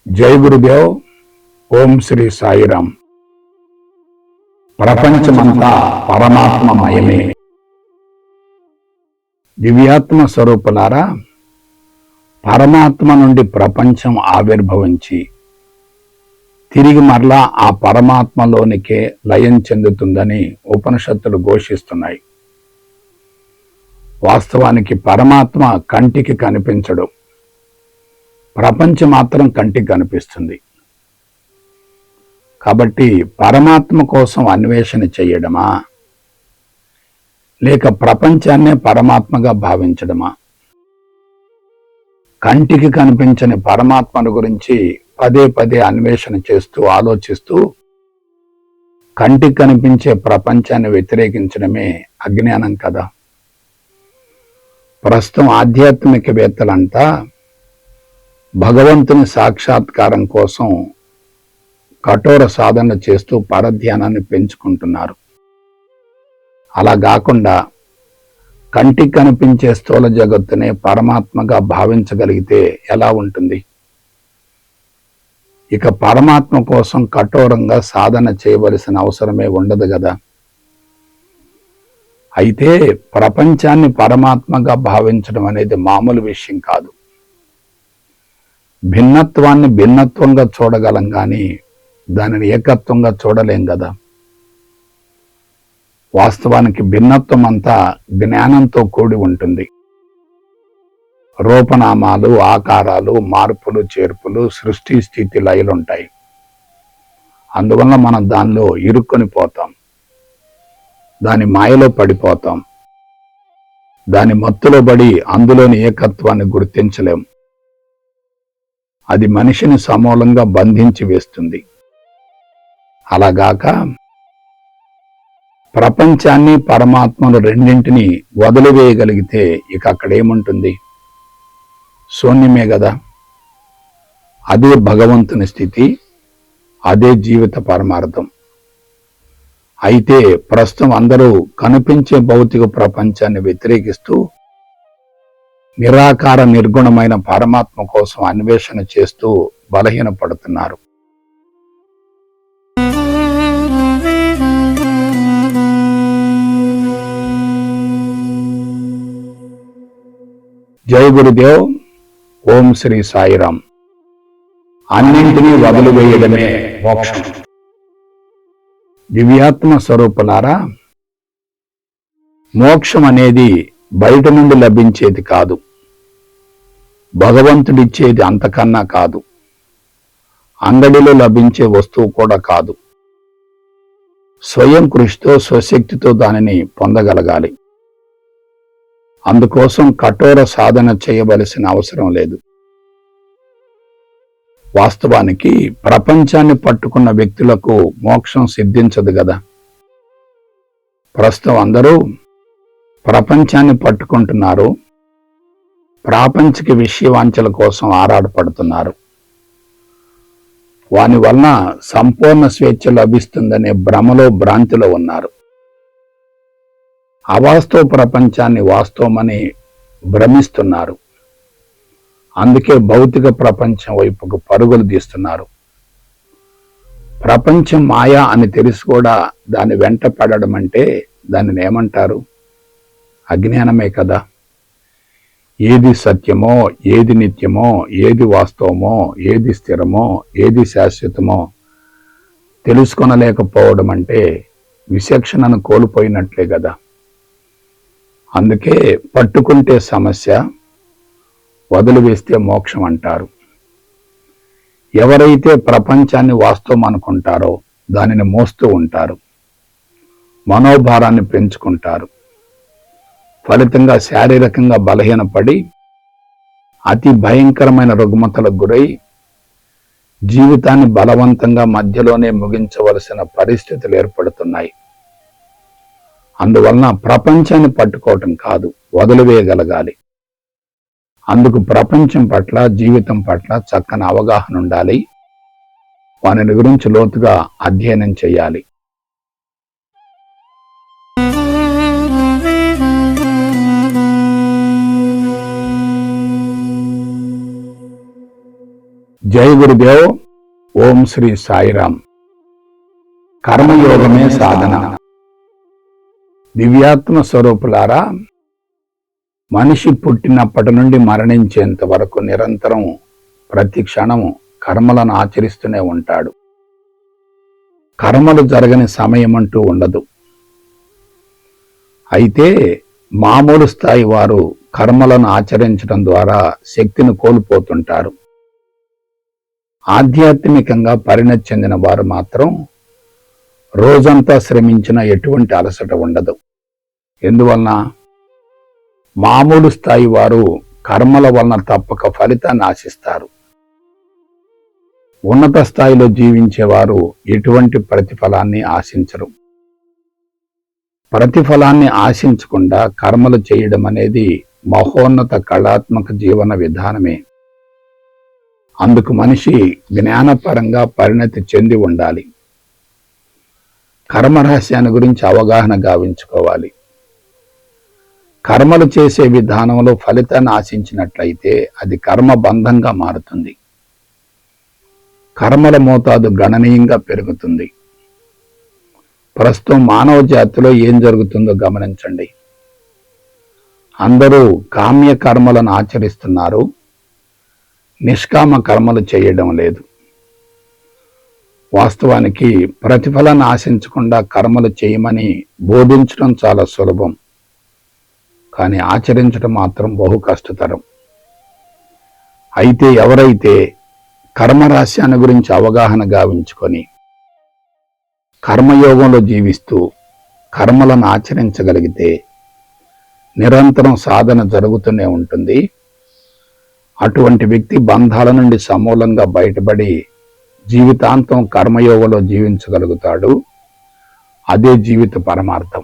జై గురుదేవ్. ఓం శ్రీ సాయిరాం. ప్రపంచమంతా పరమాత్మమయమే. దివ్యాత్మ స్వరూపులారా, పరమాత్మ నుండి ప్రపంచం ఆవిర్భవించి తిరిగి మరలా ఆ పరమాత్మలోనికే లయం చెందుతుందని ఉపనిషత్తులు ఘోషిస్తున్నాయి. వాస్తవానికి పరమాత్మ కంటికి కనిపించడు, ప్రపంచం మాత్రం కంటికి కనిపిస్తుంది. కాబట్టి పరమాత్మ కోసం అన్వేషణ చేయడమా, లేక ప్రపంచాన్నే పరమాత్మగా భావించడమా? కంటికి కనిపించని పరమాత్మను గురించి పదే పదే అన్వేషణ చేస్తూ ఆలోచిస్తూ కంటికి కనిపించే ప్రపంచాన్ని వ్యతిరేకించడమే అజ్ఞానం కదా. ప్రస్తుతం ఆధ్యాత్మికవేత్తలంతా భగవంతుని సాక్షాత్కారం కోసం కఠోర సాధన చేస్తూ పరధ్యానాన్ని పెంచుకుంటున్నారు. అలా కాకుండా కంటికి కనిపించే స్థూల జగత్తునే పరమాత్మగా భావించగలిగితే ఎలా ఉంటుంది? ఇక పరమాత్మ కోసం కఠోరంగా సాధన చేయవలసిన అవసరమే ఉండదు కదా. అయితే ప్రపంచాన్ని పరమాత్మగా భావించడం అనేది మామూలు విషయం కాదు. భిన్నత్వాన్ని భిన్నత్వంగా చూడగలం కానీ దానిని ఏకత్వంగా చూడలేం కదా. వాస్తవానికి భిన్నత్వం అంతా జ్ఞానంతో కూడి ఉంటుంది. రూపనామాలు, ఆకారాలు, మార్పులు, చేర్పులు, సృష్టి, స్థితి, లయలుంటాయి. అందువల్ల మనం దానిలో ఇరుక్కొని పోతాం, దాని మాయలో పడిపోతాం, దాని మత్తులో పడి అందులోని ఏకత్వాన్ని గుర్తించలేం. అది మనిషిని సమూలంగా బంధించి వేస్తుంది. అలాగాక ప్రపంచాన్ని పరమాత్మను రెండింటినీ వదిలివేయగలిగితే ఇక అక్కడ ఏముంటుంది? శూన్యమే కదా. అదే భగవంతుని స్థితి, అదే జీవిత పరమార్థం. అయితే ప్రస్తుతం అందరూ కనిపించే భౌతిక ప్రపంచాన్ని వ్యతిరేకిస్తూ నిరాకార నిర్గుణమైన పరమాత్మ కోసం అన్వేషణ చేస్తూ బలహీనపడుతున్నారు. జై గురుదేవ్. ఓం శ్రీ సాయిరాం. అన్నింటినీ వదిలివేయడమే మోక్షం. దివ్యాత్మ స్వరూపులారా, మోక్షం అనేది బయట నుండి లభించేది కాదు, భగవంతుడిచ్చేది అంతకన్నా కాదు, అంగడిలో లభించే వస్తువు కూడా కాదు. స్వయం కృషితో స్వశక్తితో దానిని పొందగలగాలి. అందుకోసం కఠోర సాధన చేయవలసిన అవసరం లేదు. వాస్తవానికి ప్రపంచాన్ని పట్టుకున్న వ్యక్తులకు మోక్షం సిద్ధించదు కదా. ప్రస్తుతం అందరూ ప్రపంచాన్ని పట్టుకుంటున్నారు, ప్రాపంచిక విషయవాంఛల కోసం ఆరాటపడుతున్నారు. వాని వలన సంపూర్ణ స్వేచ్ఛ లభిస్తుందనే భ్రమలో భ్రాంతిలో ఉన్నారు. అవాస్తవ ప్రపంచాన్ని వాస్తవమని భ్రమిస్తున్నారు. అందుకే భౌతిక ప్రపంచం వైపుకు పరుగులు తీస్తున్నారు. ప్రపంచం మాయా అని తెలిసి కూడా దాని వెంట పడడం అంటే దానిని ఏమంటారు? అజ్ఞానమే కదా. ఏది సత్యమో, ఏది నిత్యమో, ఏది వాస్తవమో, ఏది స్థిరమో, ఏది శాశ్వతమో తెలుసుకొనలేకపోవడం అంటే విచక్షణను కోల్పోయినట్లే కదా. అందుకే పట్టుకుంటే సమస్య, వదిలివేస్తే మోక్షం అంటారు. ఎవరైతే ప్రపంచాన్ని వాస్తవం అనుకుంటారో దానిని మోస్తూ ఉంటారు, మనోభారాన్ని పెంచుకుంటారు. ఫలితంగా శారీరకంగా బలహీనపడి అతి భయంకరమైన రుగ్మతలకు గురై జీవితాన్ని బలవంతంగా మధ్యలోనే ముగించవలసిన పరిస్థితులు ఏర్పడుతున్నాయి. అందువలన ప్రపంచాన్ని పట్టుకోవటం కాదు, వదిలివేయగలగాలి. అందుకు ప్రపంచం పట్ల, జీవితం పట్ల చక్కని అవగాహన ఉండాలి. వాని గురించి లోతుగా అధ్యయనం చేయాలి. జై గురుదేవ్. ఓం శ్రీ సాయిరామ్. కర్మయోగమే సాధన. దివ్యాత్మ స్వరూపులారా, మనిషి పుట్టినప్పటి నుండి మరణించేంత వరకు నిరంతరం ప్రతి క్షణము కర్మలను ఆచరిస్తూనే ఉంటాడు. కర్మలు జరగని సమయం అంటూ ఉండదు. అయితే మామూలు స్థాయి వారు కర్మలను ఆచరించడం ద్వారా శక్తిని కోల్పోతుంటారు. ఆధ్యాత్మికంగా పరిణతి చెందిన వారు మాత్రం రోజంతా శ్రమించిన ఎటువంటి అలసట ఉండదు. ఎందువలన? మామూలు స్థాయి వారు కర్మల వలన తప్పక ఫలితాన్ని ఆశిస్తారు. ఉన్నత స్థాయిలో జీవించేవారు ఎటువంటి ప్రతిఫలాన్ని ఆశించరు. ప్రతిఫలాన్ని ఆశించకుండా కర్మలు చేయడం అనేది మహోన్నత కళాత్మక జీవన విధానమే. అందుకు మనిషి జ్ఞానపరంగా పరిణతి చెంది ఉండాలి. కర్మరహస్యాన్ని గురించి అవగాహన గావించుకోవాలి. కర్మలు చేసే విధానంలో ఫలితాన్ని ఆశించినట్లయితే అది కర్మబంధంగా మారుతుంది. కర్మల మోతాదు గణనీయంగా పెరుగుతుంది. ప్రస్తుతం మానవ జాతిలో ఏం జరుగుతుందో గమనించండి. అందరూ కామ్య కర్మలను ఆచరిస్తున్నారు, నిష్కామ కర్మలు చేయడం లేదు. వాస్తవానికి ప్రతిఫలాన్ని ఆశించకుండా కర్మలు చేయమని బోధించడం చాలా సులభం, కానీ ఆచరించడం మాత్రం బహు కష్టతరం. అయితే ఎవరైతే కర్మరహస్యాన్ని గురించి అవగాహన గావించుకొని కర్మయోగంలో జీవిస్తూ కర్మలను ఆచరించగలిగితే నిరంతరం సాధన జరుగుతూనే ఉంటుంది. అటువంటి వ్యక్తి బంధాల నుండి సమూలంగా బయటపడి జీవితాంతం కర్మయోగంలో జీవించగలుగుతాడు. అదే జీవిత పరమార్థం.